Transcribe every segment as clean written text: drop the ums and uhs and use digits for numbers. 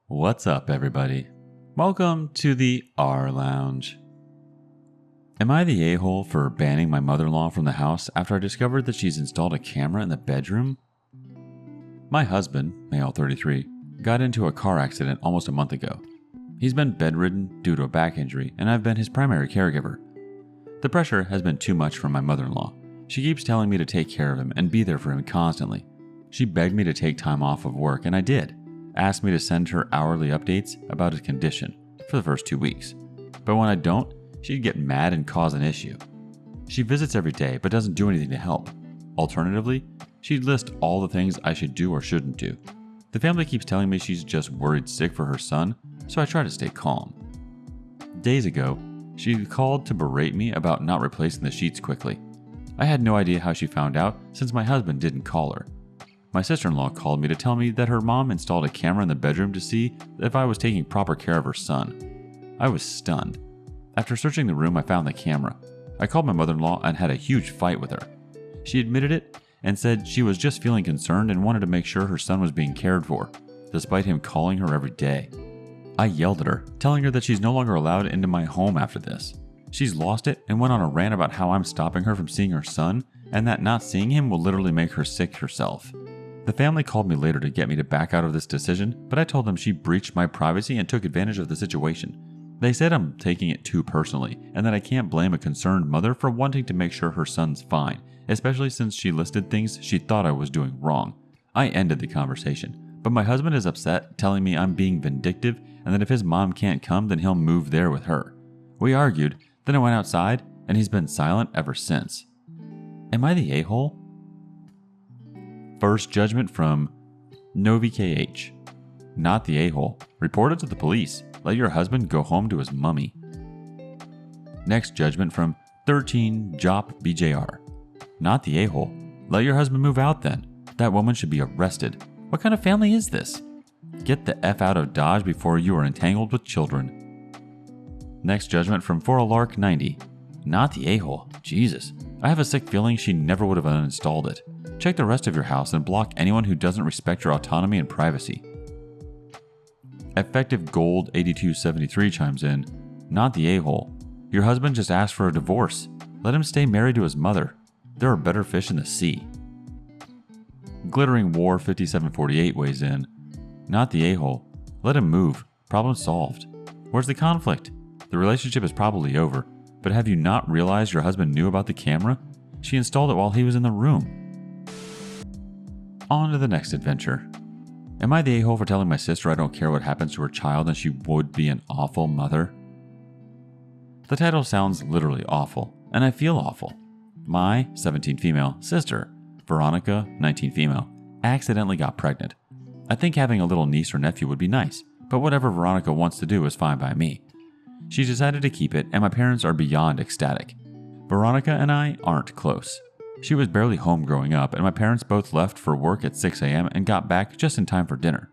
What's up, everybody? Welcome to the rLounge. Am I the a-hole for banning my mother-in-law from the house after I discovered that she's installed a camera in the bedroom? My husband, male 33, got into a car accident almost a month ago. He's been bedridden due to a back injury, and I've been his primary caregiver. The pressure has been too much for my mother-in-law. She keeps telling me to take care of him and be there for him constantly. She begged me to take time off of work, and I did. Asked me to send her hourly updates about his condition for the first 2 weeks. But when I don't, she'd get mad and cause an issue. She visits every day but doesn't do anything to help. Alternatively, she'd list all the things I should do or shouldn't do. The family keeps telling me she's just worried sick for her son, so I try to stay calm. Days ago, she called to berate me about not replacing the sheets quickly. I had no idea how she found out since my husband didn't call her. My sister-in-law called me to tell me that her mom installed a camera in the bedroom to see if I was taking proper care of her son. I was stunned. After searching the room, I found the camera. I called my mother-in-law and had a huge fight with her. She admitted it and said she was just feeling concerned and wanted to make sure her son was being cared for, despite him calling her every day. I yelled at her, telling her that she's no longer allowed into my home after this. She's lost it and went on a rant about how I'm stopping her from seeing her son and that not seeing him will literally make her sick herself. The family called me later to get me to back out of this decision, but I told them she breached my privacy and took advantage of the situation. They said I'm taking it too personally, and that I can't blame a concerned mother for wanting to make sure her son's fine, especially since she listed things she thought I was doing wrong. I ended the conversation, but my husband is upset, telling me I'm being vindictive and that if his mom can't come, then he'll move there with her. We argued, then I went outside, and he's been silent ever since. Am I the a-hole? First judgment from NoviKH. Not the a-hole. Report it to the police. Let your husband go home to his mummy. Next judgment from 13JOPBJR. Not the a-hole. Let your husband move out then. That woman should be arrested. What kind of family is this? Get the F out of Dodge before you are entangled with children. Next judgment from ForAlark90. Not the a-hole. Jesus. I have a sick feeling she never would have uninstalled it. Check the rest of your house and block anyone who doesn't respect your autonomy and privacy. Effective Gold 8273 chimes in. Not the a-hole. Your husband just asked for a divorce. Let him stay married to his mother. There are better fish in the sea. Glittering War 5748 weighs in. Not the a-hole. Let him move. Problem solved. Where's the conflict? The relationship is probably over, but have you not realized your husband knew about the camera? She installed it while he was in the room. On to the next adventure. Am I the a-hole for telling my sister I don't care what happens to her child and she would be an awful mother? The title sounds literally awful, and I feel awful. My 17 female sister, Veronica, 19 female, accidentally got pregnant. I think having a little niece or nephew would be nice, but whatever Veronica wants to do is fine by me. She decided to keep it, and my parents are beyond ecstatic. Veronica and I aren't close. She was barely home growing up, and my parents both left for work at 6 a.m. and got back just in time for dinner.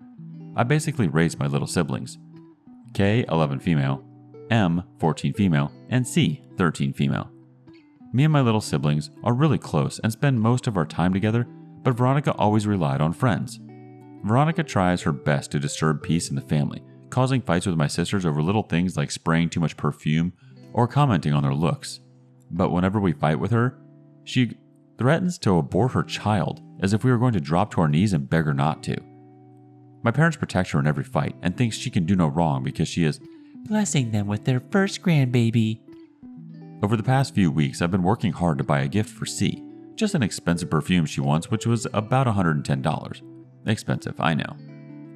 I basically raised my little siblings. K, 11 female, M, 14 female, and C, 13 female. Me and my little siblings are really close and spend most of our time together, but Veronica always relied on friends. Veronica tries her best to disturb peace in the family, causing fights with my sisters over little things like spraying too much perfume or commenting on their looks. But whenever we fight with her, she threatens to abort her child as if we were going to drop to our knees and beg her not to. My parents protect her in every fight and think she can do no wrong because she is blessing them with their first grandbaby. Over the past few weeks, I've been working hard to buy a gift for C, just an expensive perfume she wants, which was about $110. Expensive, I know.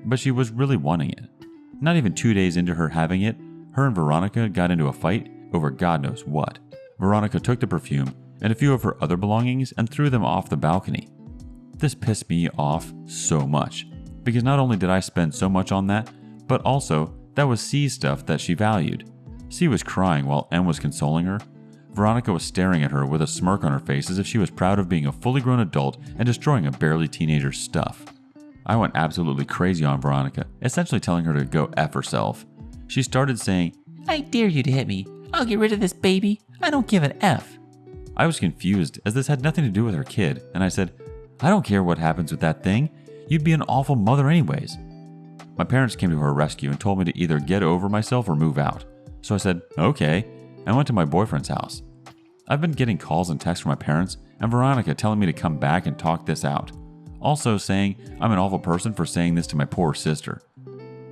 But she was really wanting it. Not even 2 days into her having it, her and Veronica got into a fight over God knows what. Veronica took the perfume and a few of her other belongings and threw them off the balcony. This pissed me off so much, because not only did I spend so much on that, but also that was C's stuff that she valued. C was crying while M was consoling her. Veronica was staring at her with a smirk on her face as if she was proud of being a fully grown adult and destroying a barely teenager's stuff. I went absolutely crazy on Veronica, essentially telling her to go F herself. She started saying, "I dare you to hit me. I'll get rid of this baby. I don't give an F." I was confused as this had nothing to do with her kid, and I said, "I don't care what happens with that thing. You'd be an awful mother anyways." My parents came to her rescue and told me to either get over myself or move out. So I said, okay, and went to my boyfriend's house. I've been getting calls and texts from my parents and Veronica telling me to come back and talk this out. Also saying I'm an awful person for saying this to my poor sister.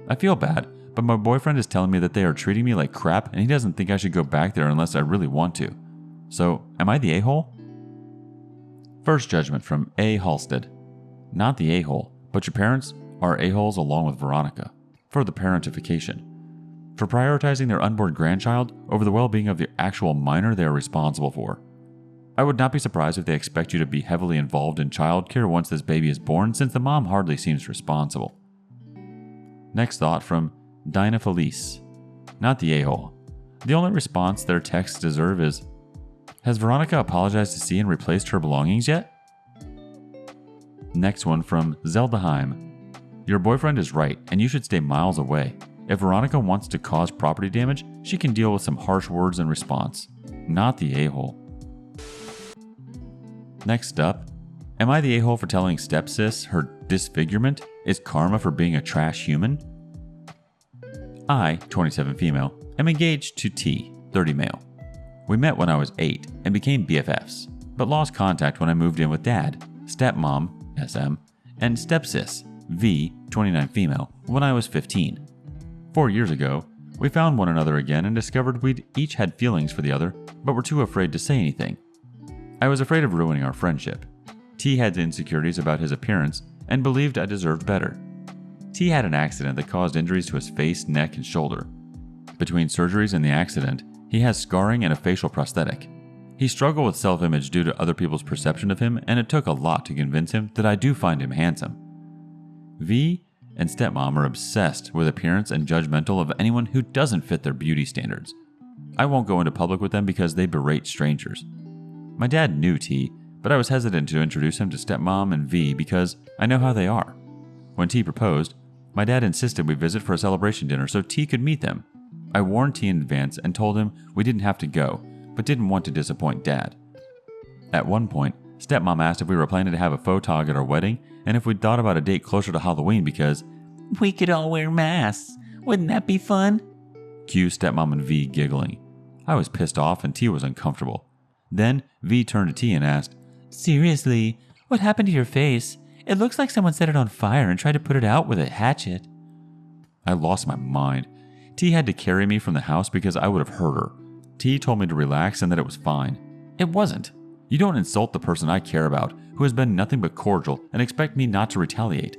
I feel bad, but my boyfriend is telling me that they are treating me like crap and he doesn't think I should go back there unless I really want to. So, am I the a-hole? First judgment from A. Halstead. Not the a-hole, but your parents are a-holes along with Veronica. For the parentification. For prioritizing their unborn grandchild over the well-being of the actual minor they are responsible for. I would not be surprised if they expect you to be heavily involved in childcare once this baby is born, since the mom hardly seems responsible. Next thought from Dinah Felice. Not the a-hole. The only response their texts deserve is, has Veronica apologized to C and replaced her belongings yet? Next one from Zelda Heim. Your boyfriend is right, and you should stay miles away. If Veronica wants to cause property damage, she can deal with some harsh words in response. Not the a-hole. Next up, am I the a-hole for telling step-sis her disfigurement is karma for being a trash human? I, 27 female, am engaged to T, 30 male. We met when I was 8 and became BFFs, but lost contact when I moved in with dad, stepmom, SM, and step-sis, V, 29 female, when I was 15. 4 years ago, we found one another again and discovered we'd each had feelings for the other, but were too afraid to say anything. I was afraid of ruining our friendship. T had insecurities about his appearance and believed I deserved better. T had an accident that caused injuries to his face, neck, and shoulder. Between surgeries and the accident, he has scarring and a facial prosthetic. He struggled with self-image due to other people's perception of him, and it took a lot to convince him that I do find him handsome. V and stepmom are obsessed with appearance and judgmental of anyone who doesn't fit their beauty standards. I won't go into public with them because they berate strangers. My dad knew T, but I was hesitant to introduce him to stepmom and V because I know how they are. When T proposed, my dad insisted we visit for a celebration dinner so T could meet them. I warned T in advance and told him we didn't have to go, but didn't want to disappoint dad. At one point, stepmom asked if we were planning to have a photog at our wedding and if we'd thought about a date closer to Halloween because we could all wear masks. Wouldn't that be fun? Cue stepmom and V giggling. I was pissed off and T was uncomfortable. Then V turned to T and asked, seriously, what happened to your face? It looks like someone set it on fire and tried to put it out with a hatchet. I lost my mind. T had to carry me from the house because I would have hurt her. T told me to relax and that it was fine. It wasn't. You don't insult the person I care about, who has been nothing but cordial, and expect me not to retaliate.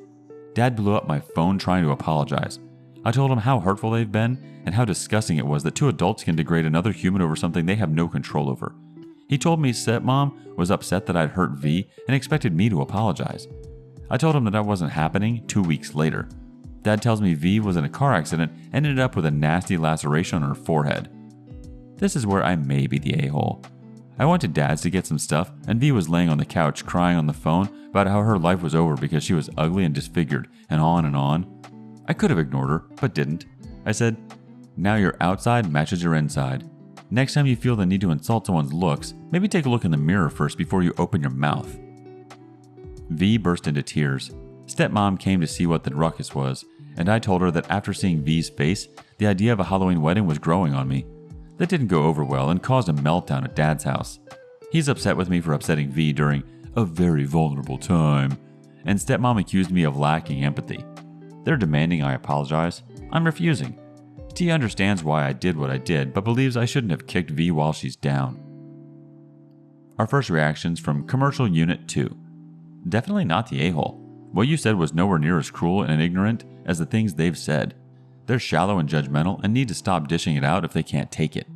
Dad blew up my phone trying to apologize. I told him how hurtful they've been and how disgusting it was that two adults can degrade another human over something they have no control over. He told me stepmom was upset that I'd hurt V and expected me to apologize. I told him that wasn't happening 2 weeks later. Dad tells me V was in a car accident and ended up with a nasty laceration on her forehead. This is where I may be the a-hole. I went to Dad's to get some stuff and V was laying on the couch crying on the phone about how her life was over because she was ugly and disfigured and on and on. I could have ignored her, but didn't. I said, now your outside matches your inside. Next time you feel the need to insult someone's looks, maybe take a look in the mirror first before you open your mouth. V burst into tears. Stepmom came to see what the ruckus was, and I told her that after seeing V's face, the idea of a Halloween wedding was growing on me. That didn't go over well and caused a meltdown at Dad's house. He's upset with me for upsetting V during a very vulnerable time, and stepmom accused me of lacking empathy. They're demanding I apologize. I'm refusing. T understands why I did what I did, but believes I shouldn't have kicked V while she's down. Our first reactions from Commercial Unit 2. Definitely not the a-hole. What you said was nowhere near as cruel and ignorant as the things they've said. They're shallow and judgmental and need to stop dishing it out if they can't take it.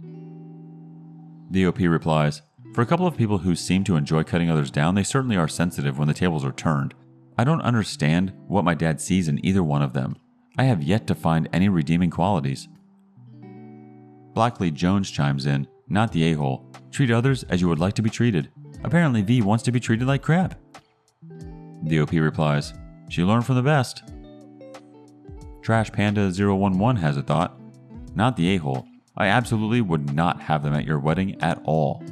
The OP replies, for a couple of people who seem to enjoy cutting others down, they certainly are sensitive when the tables are turned. I don't understand what my dad sees in either one of them. I have yet to find any redeeming qualities. Blackley Jones chimes in, not the a-hole. Treat others as you would like to be treated. Apparently V wants to be treated like crap. The OP replies, she learned from the best. Trash Panda 011 has a thought, not the a-hole. I absolutely would not have them at your wedding at all.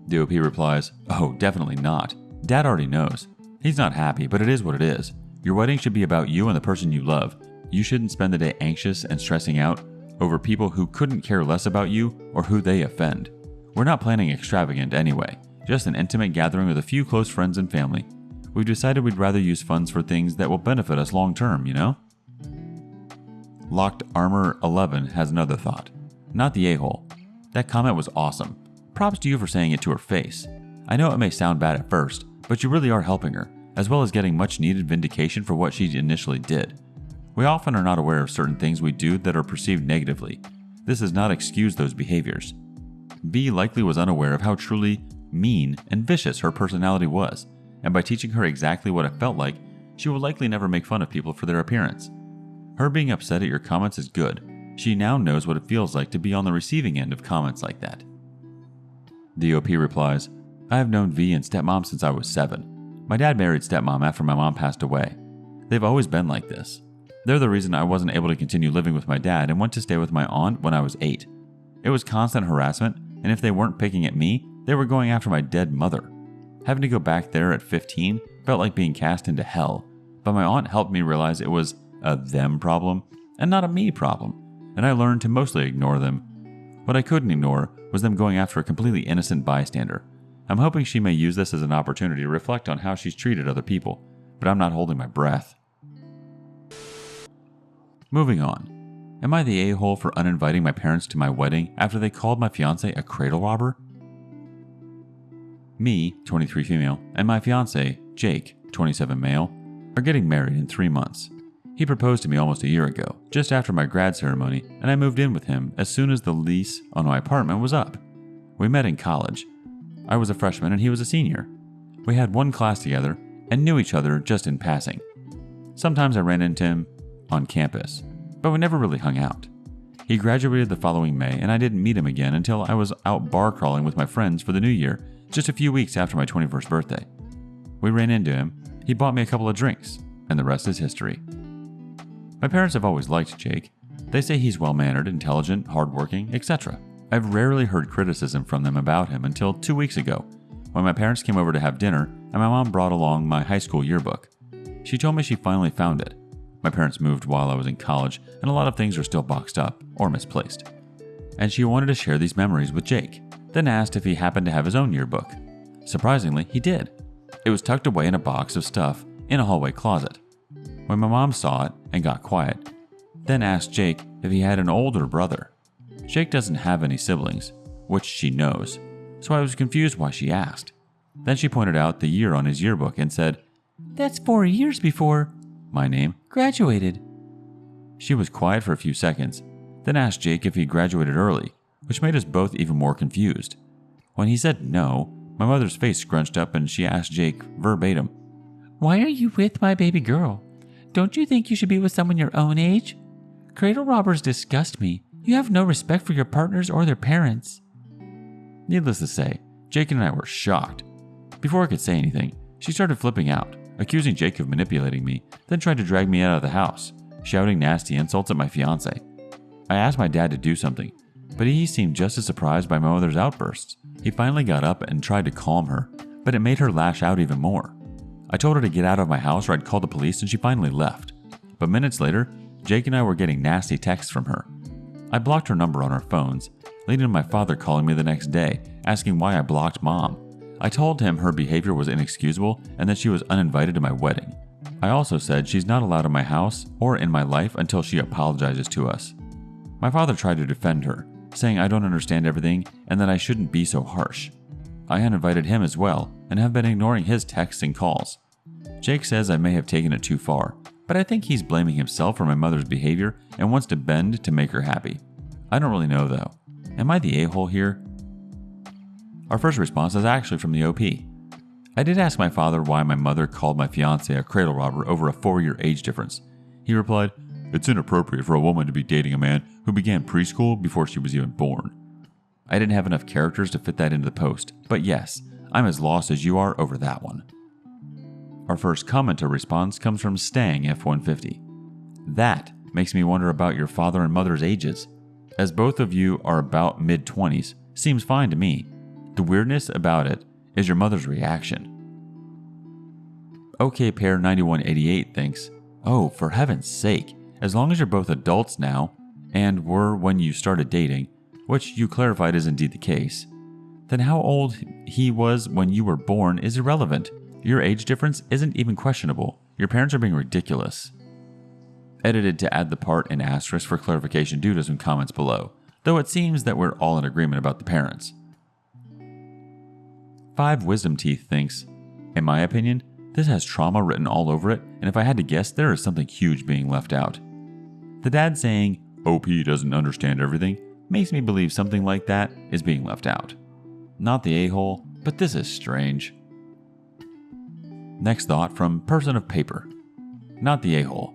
The OP replies, oh, definitely not. Dad already knows. He's not happy, but it is what it is. Your wedding should be about you and the person you love. You shouldn't spend the day anxious and stressing out over people who couldn't care less about you or who they offend. We're not planning extravagant anyway, just an intimate gathering with a few close friends and family. We've decided we'd rather use funds for things that will benefit us long term, you know? Locked Armor 11 has another thought. Not the a-hole. That comment was awesome. Props to you for saying it to her face. I know it may sound bad at first, but you really are helping her, as well as getting much needed vindication for what she initially did. We often are not aware of certain things we do that are perceived negatively. This does not excuse those behaviors. B likely was unaware of how truly mean and vicious her personality was, and by teaching her exactly what it felt like, she will likely never make fun of people for their appearance. Her being upset at your comments is good. She now knows what it feels like to be on the receiving end of comments like that. The OP replies, I have known V and stepmom since I was 7. My dad married stepmom after my mom passed away. They've always been like this. They're the reason I wasn't able to continue living with my dad and went to stay with my aunt when I was 8. It was constant harassment, and if they weren't picking at me, they were going after my dead mother. Having to go back there at 15 felt like being cast into hell, but my aunt helped me realize it was a them problem and not a me problem, and I learned to mostly ignore them. What I couldn't ignore was them going after a completely innocent bystander. I'm hoping she may use this as an opportunity to reflect on how she's treated other people, but I'm not holding my breath. Moving on. Am I the a-hole for uninviting my parents to my wedding after they called my fiancé a cradle robber? Me, 23 female, and my fiancé, Jake, 27 male, are getting married in 3 months. He proposed to me almost a year ago, just after my grad ceremony, and I moved in with him as soon as the lease on my apartment was up. We met in college. I was a freshman and he was a senior. We had one class together and knew each other just in passing. Sometimes I ran into him on campus, but we never really hung out. He graduated the following May and I didn't meet him again until I was out bar crawling with my friends for the new year, just a few weeks after my 21st birthday. We ran into him, he bought me a couple of drinks, and the rest is history. My parents have always liked Jake. They say he's well-mannered, intelligent, hardworking, etc. I've rarely heard criticism from them about him until 2 weeks ago, when my parents came over to have dinner and my mom brought along my high school yearbook. She told me she finally found it. My parents moved while I was in college, and a lot of things are still boxed up or misplaced. And she wanted to share these memories with Jake, then asked if he happened to have his own yearbook. Surprisingly, he did. It was tucked away in a box of stuff in a hallway closet. When my mom saw it and got quiet, then asked Jake if he had an older brother. Jake doesn't have any siblings, which she knows, so I was confused why she asked. Then she pointed out the year on his yearbook and said, "That's 4 years before my name graduated." She was quiet for a few seconds, then asked Jake if he graduated early, which made us both even more confused. When he said no, my mother's face scrunched up and she asked Jake verbatim, "Why are you with my baby girl? Don't you think you should be with someone your own age? Cradle robbers disgust me. You have no respect for your partners or their parents." Needless to say, Jake and I were shocked. Before I could say anything, she started flipping out, accusing Jake of manipulating me, then tried to drag me out of the house, shouting nasty insults at my fiancé. I asked my dad to do something, but he seemed just as surprised by my mother's outbursts. He finally got up and tried to calm her, but it made her lash out even more. I told her to get out of my house or I'd call the police, and she finally left. But minutes later, Jake and I were getting nasty texts from her. I blocked her number on our phones, leading to my father calling me the next day, asking why I blocked mom. I told him her behavior was inexcusable and that she was uninvited to my wedding. I also said she's not allowed in my house or in my life until she apologizes to us. My father tried to defend her, saying I don't understand everything and that I shouldn't be so harsh. I uninvited him as well and have been ignoring his texts and calls. Jake says I may have taken it too far, but I think he's blaming himself for my mother's behavior and wants to bend to make her happy. I don't really know though. Am I the a-hole here? Our first response is actually from the OP. I did ask my father why my mother called my fiancé a cradle robber over a 4-year age difference. He replied, "It's inappropriate for a woman to be dating a man who began preschool before she was even born." I didn't have enough characters to fit that into the post, but yes, I'm as lost as you are over that one. Our first comment or response comes from Stang F150. That makes me wonder about your father and mother's ages. As both of you are about mid-20s, seems fine to me. The weirdness about it is your mother's reaction. OKPair9188 thinks, oh, for heaven's sake, as long as you're both adults now, and were when you started dating, which you clarified is indeed the case, then how old he was when you were born is irrelevant. Your age difference isn't even questionable. Your parents are being ridiculous. Edited to add the part in asterisk for clarification due to some comments below, though it seems that we're all in agreement about the parents. 5 Wisdom Teeth thinks, in my opinion, this has trauma written all over it, and if I had to guess, there is something huge being left out. The dad saying, OP doesn't understand everything, makes me believe something like that is being left out. Not the a-hole, but this is strange. Next thought from Person of Paper. Not the a-hole,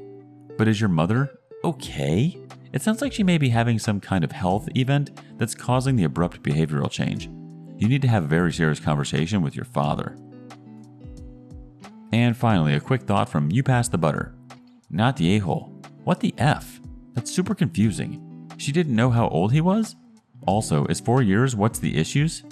but is your mother okay? It sounds like she may be having some kind of health event that's causing the abrupt behavioral change. You need to have a very serious conversation with your father. And finally, a quick thought from You Pass the Butter. Not the a-hole. What the F? That's super confusing. She didn't know how old he was? Also, is 4 years what's the issues?